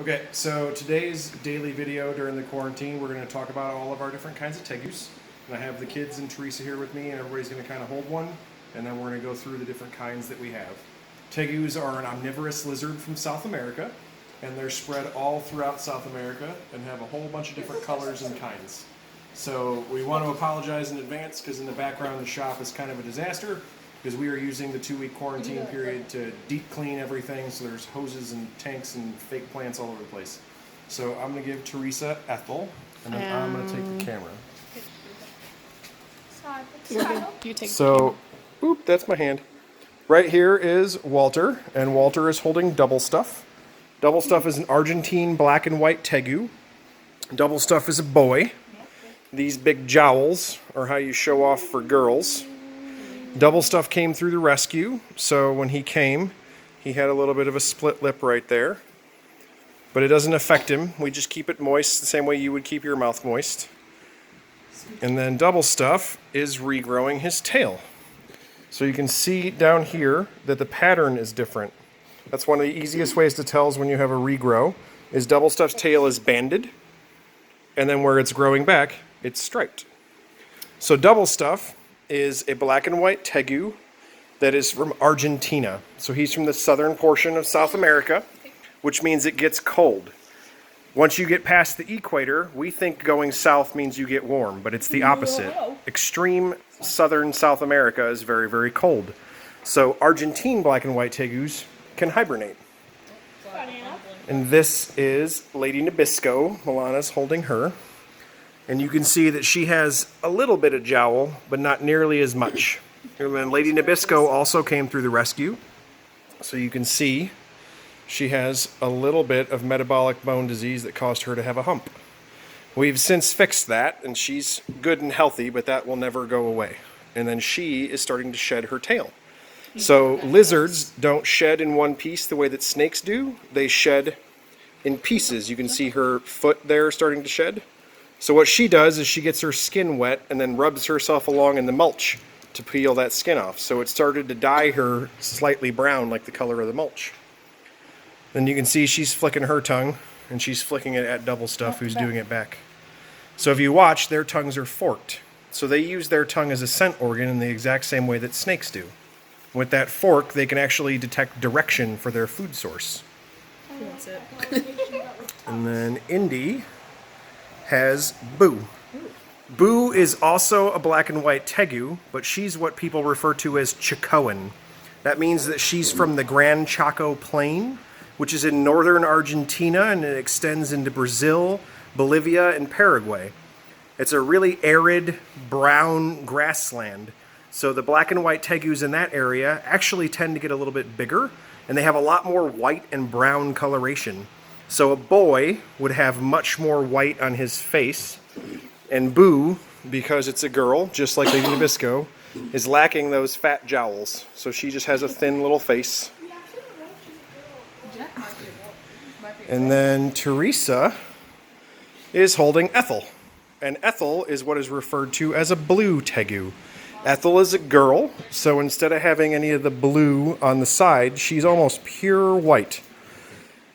Okay, so today's daily video during the quarantine, we're going to talk about all of our different kinds of tegus. And I have the kids and Teresa here with me, and everybody's going to kind of hold one, and then we're going to go through the different kinds that we have. Tegus are an omnivorous lizard from South America, and they're spread all throughout South America and have a whole bunch of different colors and kinds. So we want to apologize in advance because in the background the shop is kind of a disaster because we are using the 2-week quarantine period to deep clean everything, so there's hoses and tanks and fake plants all over the place. So I'm going to give Teresa Ethel, and then I'm going to take the camera. You take So, oop, that's my hand. Right here is Walter, and Walter is holding Double Stuff. Double Stuff is an Argentine black and white tegu. Double Stuff is a boy. These big jowls are how you show off for girls. Double Stuff came through the rescue, so when he came, he had a little bit of a split lip right there. But it doesn't affect him. We just keep it moist the same way you would keep your mouth moist. And then Double Stuff is regrowing his tail. So you can see down here that the pattern is different. That's one of the easiest ways to tell is when you have a regrow, is Double Stuff's tail is banded, and then where it's growing back, it's striped. So Double Stuff is a black and white tegu that is from Argentina. So he's from the southern portion of South America, which means it gets cold. Once you get past the equator, we think going south means you get warm, but it's the opposite. Extreme southern South America is very, very cold. So Argentine black and white tegus can hibernate. And this is Lady Nabisco. Milana's holding her. And you can see that she has a little bit of jowl, but not nearly as much. And then Lady Nabisco also came through the rescue. So you can see she has a little bit of metabolic bone disease that caused her to have a hump. We've since fixed that, and she's good and healthy, but that will never go away. And then she is starting to shed her tail. So lizards don't shed in one piece the way that snakes do. They shed in pieces. You can see her foot there starting to shed. So what she does is she gets her skin wet and then rubs herself along in the mulch to peel that skin off. So it started to dye her slightly brown like the color of the mulch. Then you can see she's flicking her tongue, and she's flicking it at Double Stuff, who's doing it back. So if you watch, their tongues are forked. So they use their tongue as a scent organ in the exact same way that snakes do. With that fork, they can actually detect direction for their food source. That's it. And then Indy has Boo. Boo is also a black and white tegu, but she's what people refer to as Chacoan. That means that she's from the Gran Chaco Plain, which is in northern Argentina, and it extends into Brazil, Bolivia, and Paraguay. It's a really arid, brown grassland. So the black and white tegus in that area actually tend to get a little bit bigger, and they have a lot more white and brown coloration. So a boy would have much more white on his face, and Boo, because it's a girl, just like Lady Nabisco, is lacking those fat jowls. So she just has a thin little face. And then Teresa is holding Ethel. And Ethel is what is referred to as a blue tegu. Ethel is a girl, so instead of having any of the blue on the side, she's almost pure white.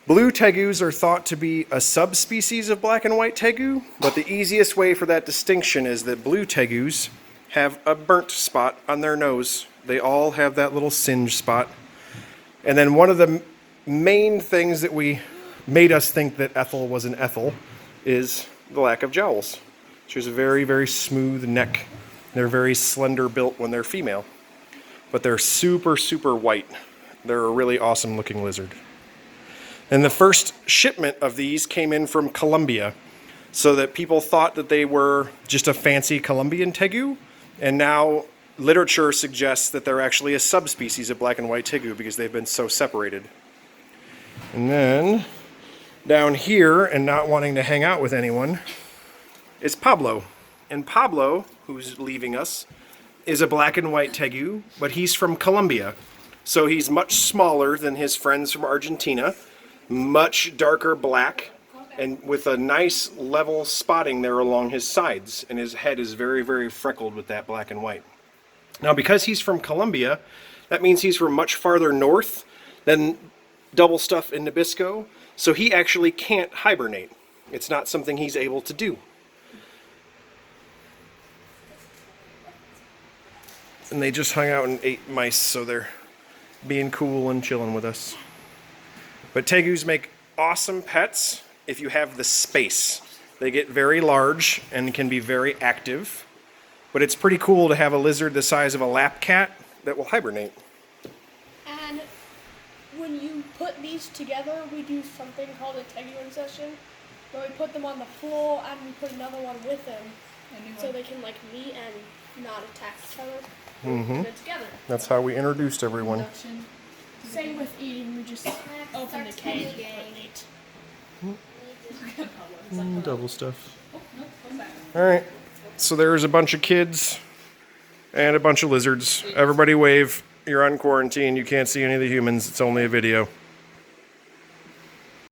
Blue tegus are thought to be a subspecies of black and white tegu, but the easiest way for that distinction is that blue tegus have a burnt spot on their nose. They all have that little singe spot. And then one of the main things that made us think that Ethel was an Ethel is the lack of jowls. She has a very, very smooth neck. They're very slender built when they're female, but they're super, super white. They're a really awesome looking lizard. And the first shipment of these came in from Colombia, so that people thought that they were just a fancy Colombian tegu, and now literature suggests that they're actually a subspecies of black and white tegu because they've been so separated. And then down here, and not wanting to hang out with anyone, is Pablo. And Pablo, who's leaving us, is a black and white tegu, but he's from Colombia. So he's much smaller than his friends from Argentina, much darker black, and with a nice level spotting there along his sides. And his head is very, very freckled with that black and white. Now, because he's from Colombia, that means he's from much farther north than Double Stuff in Nabisco, So he actually can't hibernate. It's not something he's able to do. And they just hung out and ate mice, so they're being cool and chilling with us. But tegus make awesome pets if you have the space. They get very large and can be very active. But it's pretty cool to have a lizard the size of a lap cat that will hibernate. And when you put these together, we do something called a teguing session, where we put them on the floor and we put another one with them, so they can like meet and not attack each other. Mm-hmm. Put it together. That's how we introduced everyone. Same with eating. We just open the cage and put meat. Double stuff. Alright, so there's a bunch of kids and a bunch of lizards. Everybody wave. You're on quarantine. You can't see any of the humans. It's only a video.